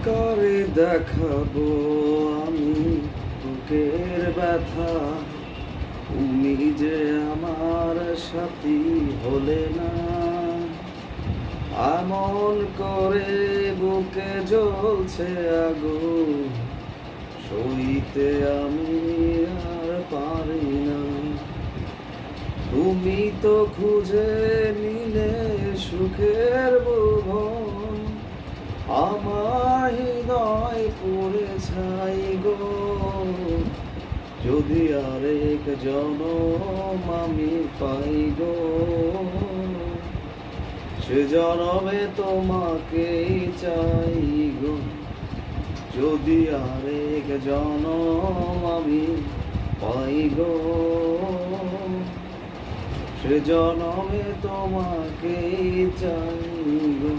কারে দেখাবো আমি বুকের ব্যথা? তুমি যে আমার সাথী হলে না। এমন করে বুকে জ্বলছে আগুন, সইতে আমি আর পারি না। তুমি তো খুঁজে নিলে সুখের ভুবন, আমার হৃদয় পুড়ে ছাই গো। যদি আরেক জনম আমি পাই গো, সে জনমে তোমাকেই চাই গো। যদি আরেক জনম আমি পাই গো, সে জনমে তোমাকেই চাই গো।